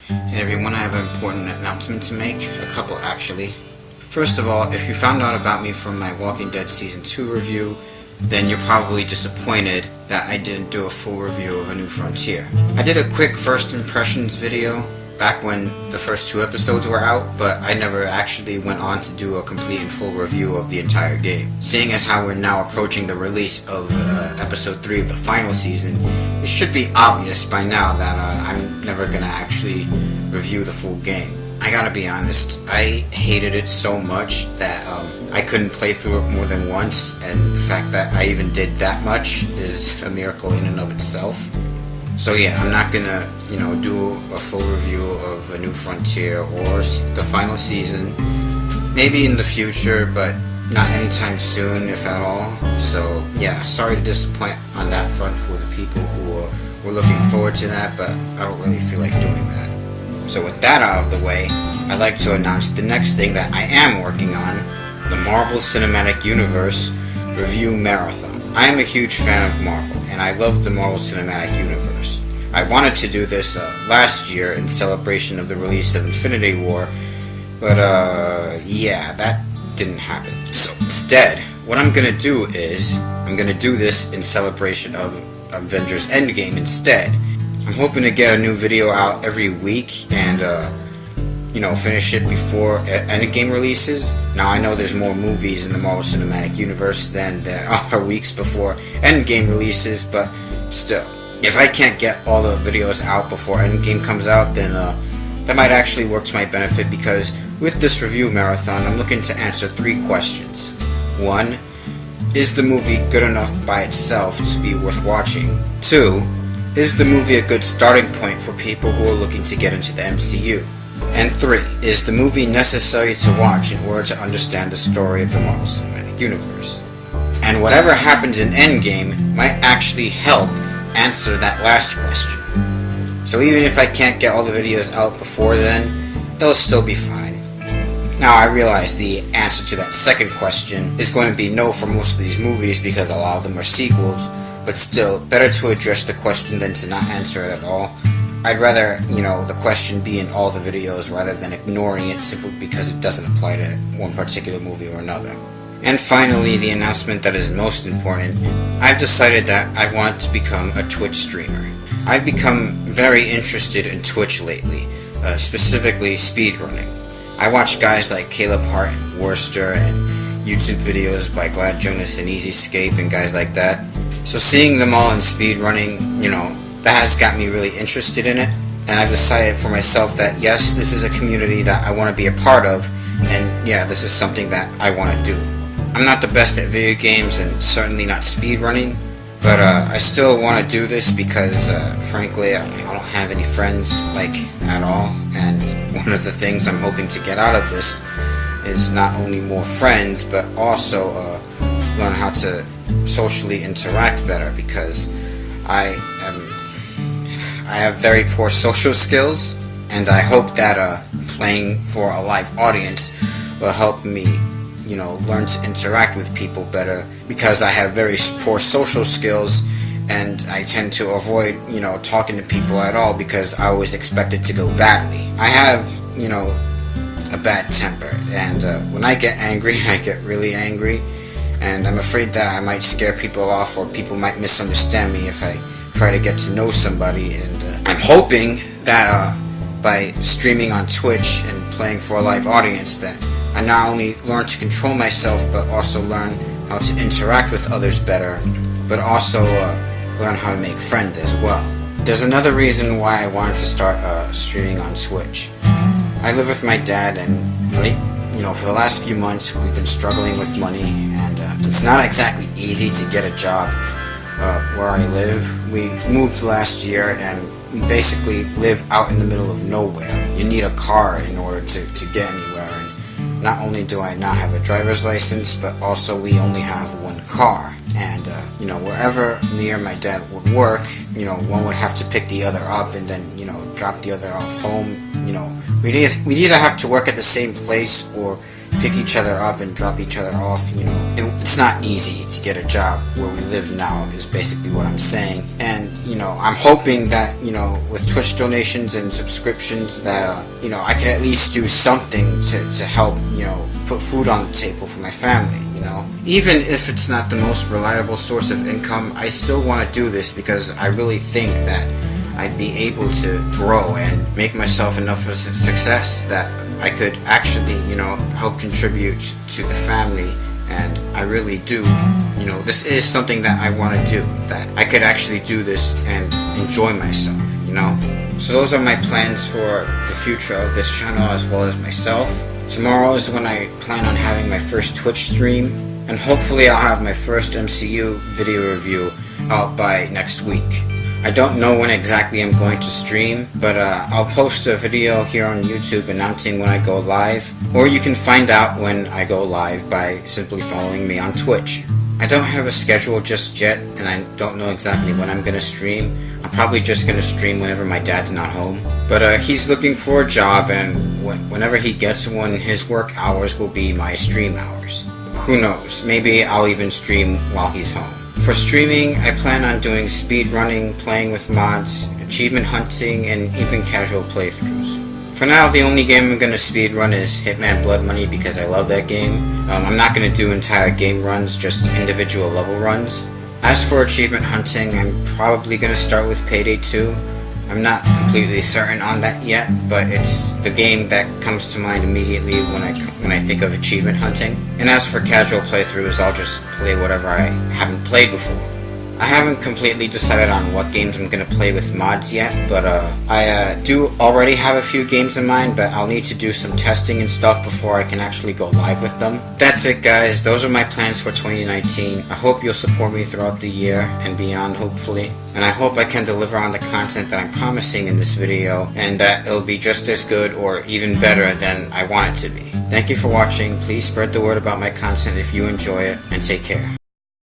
Hey everyone, I have an important announcement to make. A couple, actually. First of all, if you found out about me from my Walking Dead Season 2 review, then you're probably disappointed that I didn't do a full review of A New Frontier. I did a quick first impressions video back when the first 2 episodes were out, but I never actually went on to do a complete and full review of the entire game. Seeing as how we're now approaching the release of episode 3 of the final season, it should be obvious by now that I'm never gonna actually review the full game. I gotta be honest, I hated it so much that I couldn't play through it more than once, and the fact that I even did that much is a miracle in and of itself. So yeah, I'm not gonna, do a full review of A New Frontier or the final season. Maybe in the future, but not anytime soon, if at all. So yeah, sorry to disappoint on that front for the people who were looking forward to that, but I don't really feel like doing that. So with that out of the way, I'd like to announce the next thing that I am working on, the Marvel Cinematic Universe Review Marathon. I am a huge fan of Marvel, and I love the Marvel Cinematic Universe. I wanted to do this last year in celebration of the release of Infinity War, but yeah, that didn't happen. So instead, what I'm gonna do is, I'm gonna do this in celebration of Avengers Endgame instead. I'm hoping to get a new video out every week and, finish it before Endgame releases. Now, I know there's more movies in the Marvel Cinematic Universe than there are weeks before Endgame releases, but still. If I can't get all the videos out before Endgame comes out, then that might actually work to my benefit, because with this review marathon, I'm looking to answer 3 questions. 1. Is the movie good enough by itself to be worth watching? 2. Is the movie a good starting point for people who are looking to get into the MCU? And 3. Is the movie necessary to watch in order to understand the story of the Marvel Cinematic Universe? And whatever happens in Endgame might actually help answer that last question. So even if I can't get all the videos out before then, it'll still be fine. Now, I realize the answer to that second question is going to be no for most of these movies, because a lot of them are sequels, but still, better to address the question than to not answer it at all. I'd rather, the question be in all the videos rather than ignoring it simply because it doesn't apply to one particular movie or another. And finally, the announcement that is most important, I've decided that I want to become a Twitch streamer. I've become very interested in Twitch lately, specifically speedrunning. I watch guys like Caleb Hart and Worcester, and YouTube videos by Glad Jonas and Easyscape and guys like that. So seeing them all in speedrunning, that has got me really interested in it, and I've decided for myself that yes, this is a community that I want to be a part of, and yeah, this is something that I want to do. I'm not the best at video games, and certainly not speedrunning, but I still want to do this because, frankly, I don't have any friends, at all, and one of the things I'm hoping to get out of this is not only more friends, but also learn how to socially interact better, because I have very poor social skills, and I hope that playing for a live audience will help me, learn to interact with people better, because I have very poor social skills, and I tend to avoid, talking to people at all, because I always expect it to go badly. I have, a bad temper, and when I get angry, I get really angry, and I'm afraid that I might scare people off, or people might misunderstand me if I try to get to know somebody. And I'm hoping that by streaming on Twitch and playing for a live audience, that I not only learn to control myself, but also learn how to interact with others better, but also learn how to make friends as well. There's another reason why I wanted to start streaming on Twitch. I live with my dad, and for the last few months we've been struggling with money, and it's not exactly easy to get a job where I live. We moved last year, and we basically live out in the middle of nowhere. You need a car in order to get anywhere, and not only do I not have a driver's license, but also we only have one car, and wherever near my dad would work, one would have to pick the other up and then drop the other off home. We'd either have to work at the same place, or pick each other up and drop each other off. It's not easy to get a job where we live now, is basically what I'm saying. And I'm hoping that with Twitch donations and subscriptions that I can at least do something to help put food on the table for my family. Even if it's not the most reliable source of income, I still want to do this because I really think that I'd be able to grow and make myself enough of a success that I could actually, help contribute to the family. And I really do, this is something that I want to do, that I could actually do this and enjoy myself, So those are my plans for the future of this channel as well as myself. Tomorrow is when I plan on having my first Twitch stream, and hopefully I'll have my first MCU video review out by next week. I don't know when exactly I'm going to stream, but I'll post a video here on YouTube announcing when I go live, or you can find out when I go live by simply following me on Twitch. I don't have a schedule just yet, and I don't know exactly when I'm going to stream. I'm probably just going to stream whenever my dad's not home. But he's looking for a job, and whenever he gets one, his work hours will be my stream hours. Who knows, maybe I'll even stream while he's home. For streaming, I plan on doing speed running, playing with mods, achievement hunting, and even casual playthroughs. For now, the only game I'm going to speed run is Hitman Blood Money because I love that game. I'm not going to do entire game runs, just individual level runs. As for achievement hunting, I'm probably going to start with Payday 2. I'm not completely certain on that yet, but it's the game that comes to mind immediately when I think of achievement hunting. And as for casual playthroughs, I'll just play whatever I haven't played before. I haven't completely decided on what games I'm going to play with mods yet, but I do already have a few games in mind, but I'll need to do some testing and stuff before I can actually go live with them. That's it, guys. Those are my plans for 2019. I hope you'll support me throughout the year and beyond, hopefully. And I hope I can deliver on the content that I'm promising in this video, and that it'll be just as good or even better than I want it to be. Thank you for watching. Please spread the word about my content if you enjoy it, and take care.